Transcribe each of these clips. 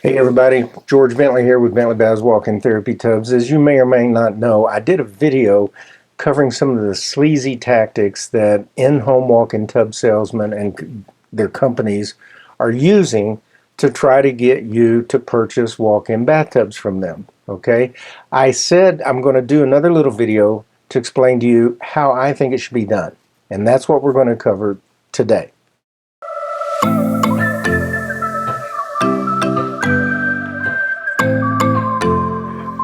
Hey everybody, George Bentley here with Bentley Baz Walk-In Therapy Tubs. As you may or may not know, I did a video covering some of the sleazy tactics that in-home walk-in tub salesmen and their companies are using to try to get you to purchase walk-in bathtubs from them. Okay, I said I'm going to do another little video to explain to you how I think it should be done, and that's what we're going to cover today.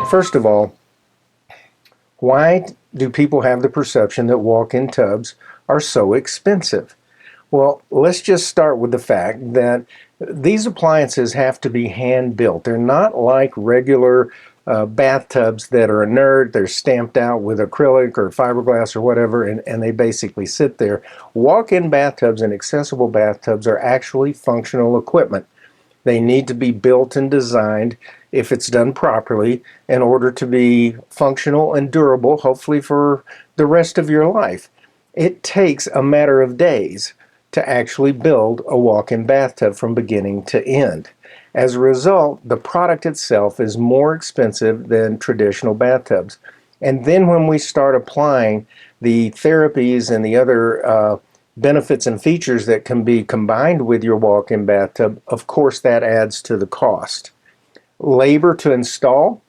First of all, why do people have the perception that walk-in tubs are so expensive? Well, let's just start with the fact that these appliances have to be hand-built. They're not like regular bathtubs that are inert. They're stamped out with acrylic or fiberglass or whatever, and they basically sit there. Walk-in bathtubs and accessible bathtubs are actually functional equipment. They need to be built and designed, if it's done properly, in order to be functional and durable, hopefully for the rest of your life. It takes a matter of days to actually build a walk-in bathtub from beginning to end. As a result, the product itself is more expensive than traditional bathtubs. And then when we start applying the therapies and the other benefits and features that can be combined with your walk-in bathtub, of course that adds to the cost. Labor to install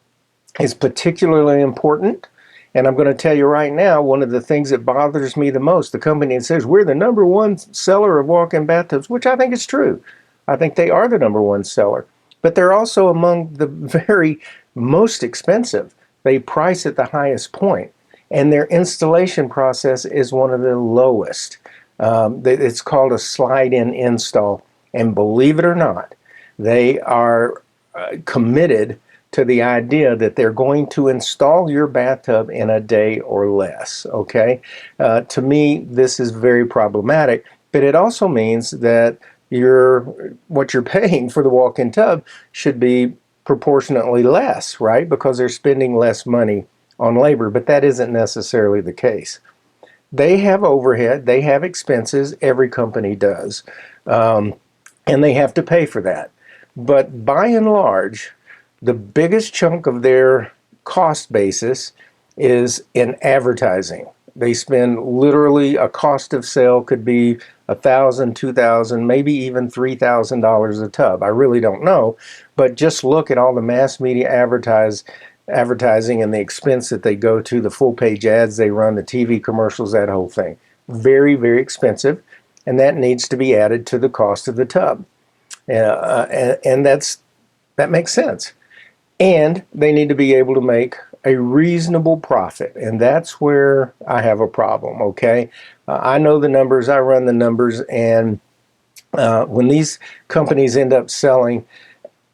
is particularly important, and I'm going to tell you right now, one of the things that bothers me the most, the company that says we're the #1 seller of walk-in bathtubs, which I think is true. I think they are the #1 seller, but they're also among the very most expensive. They price at the highest point, and their installation process is one of the lowest. It's called a slide-in install, and believe it or not, they are committed to the idea that they're going to install your bathtub in a day or less. Okay, to me this is very problematic, but it also means that what you're paying for the walk-in tub should be proportionately less, right? Because they're spending less money on labor, but that isn't necessarily the case. They have overhead, they have expenses, every company does, and they have to pay for that. But by and large, the biggest chunk of their cost basis is in advertising. They spend literally, a cost of sale could be $1,000, $2,000, maybe even $3,000 a tub. I really don't know, but just look at all the mass media advertising and the expense that they go to, the full page ads they run, the TV commercials, that whole thing. Very, very expensive, and that needs to be added to the cost of the tub. And that makes sense. And they need to be able to make a reasonable profit, and that's where I have a problem, okay? I know the numbers, I run the numbers, and when these companies end up selling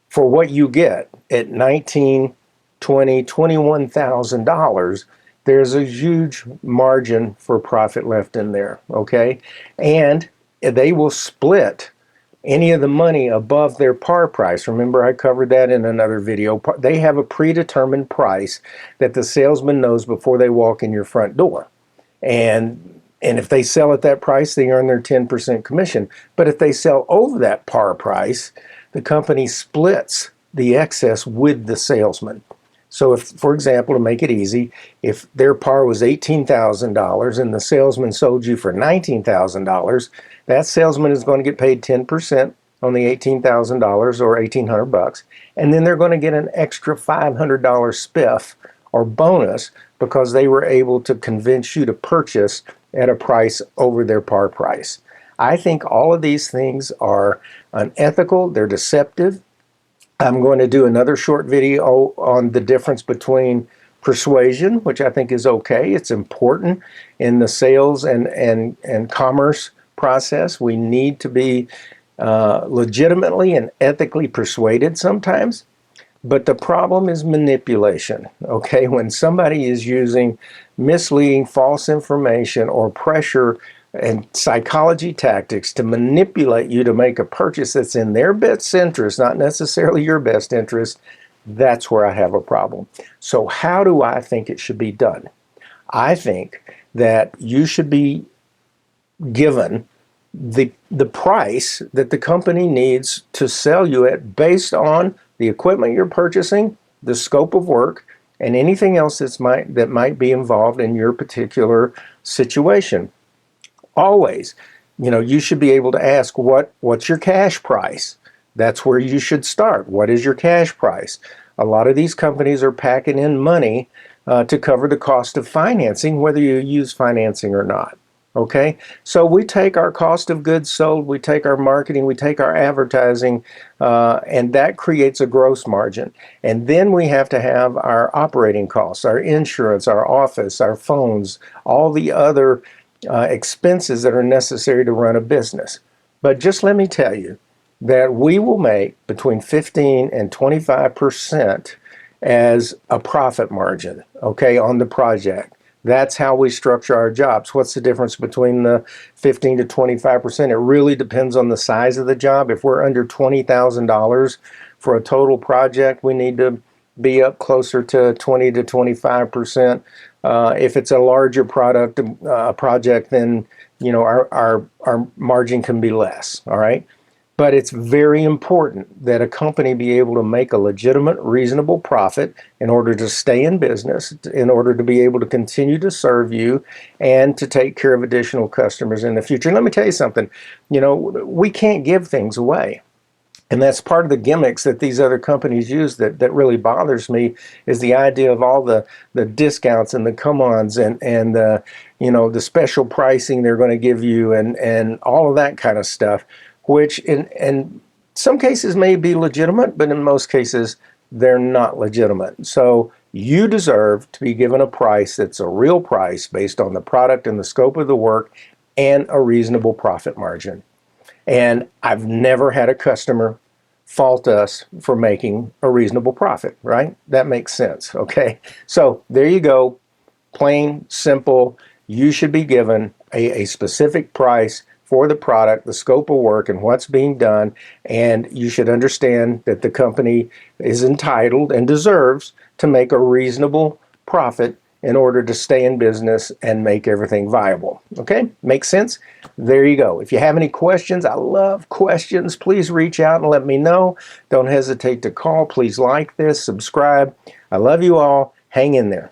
for what you get at $19,000, $20,000, $21,000, there's a huge margin for profit left in there, okay? And they will split any of the money above their par price. Remember, I covered that in another video. They have a predetermined price that the salesman knows before they walk in your front door. And if they sell at that price, they earn their 10% commission. But if they sell over that par price, the company splits the excess with the salesman. So if, for example, to make it easy, if their par was $18,000 and the salesman sold you for $19,000, that salesman is going to get paid 10% on the $18,000 or $1,800, and then they're going to get an extra $500 spiff or bonus because they were able to convince you to purchase at a price over their par price. I think all of these things are unethical, they're deceptive. I'm going to do another short video on the difference between persuasion, which I think is okay. It's important in the sales and commerce process. We need to be legitimately and ethically persuaded sometimes. But the problem is manipulation, okay? When somebody is using misleading, false information or pressure and psychology tactics to manipulate you to make a purchase that's in their best interest, not necessarily your best interest, that's where I have a problem. So how do I think it should be done? I think that you should be given the price that the company needs to sell you at based on the equipment you're purchasing, the scope of work, and anything else that might be involved in your particular situation. Always, you should be able to ask what's your cash price. That's where you should start. What is your cash price? A lot of these companies are packing in money to cover the cost of financing, whether you use financing or not. Okay, so we take our cost of goods sold, we take our marketing, we take our advertising, and that creates a gross margin. And then we have to have our operating costs, our insurance, our office, our phones, all the other expenses that are necessary to run a business. But just let me tell you that we will make between 15 and 25% as a profit margin, okay, on the project. That's how we structure our jobs. What's the difference between the 15 to 25%? It really depends on the size of the job. If we're under $20,000 for a total project, we need to be up closer to 20 to 25%. If it's a larger project, then our margin can be less. All right. But it's very important that a company be able to make a legitimate, reasonable profit in order to stay in business, in order to be able to continue to serve you and to take care of additional customers in the future. And let me tell you something, we can't give things away. And that's part of the gimmicks that these other companies use that really bothers me, is the idea of all the discounts and the come-ons and the special pricing they're going to give you and all of that kind of stuff, which in some cases may be legitimate, but in most cases they're not legitimate. So you deserve to be given a price that's a real price based on the product and the scope of the work and a reasonable profit margin. And I've never had a customer fault us for making a reasonable profit, right? That makes sense, okay? So there you go, plain, simple. You should be given a specific price for the product, the scope of work, and what's being done, and you should understand that the company is entitled and deserves to make a reasonable profit in order to stay in business and make everything viable. Okay? Makes sense? There you go. If you have any questions, I love questions. Please reach out and let me know. Don't hesitate to call. Please like this, subscribe. I love you all. Hang in there.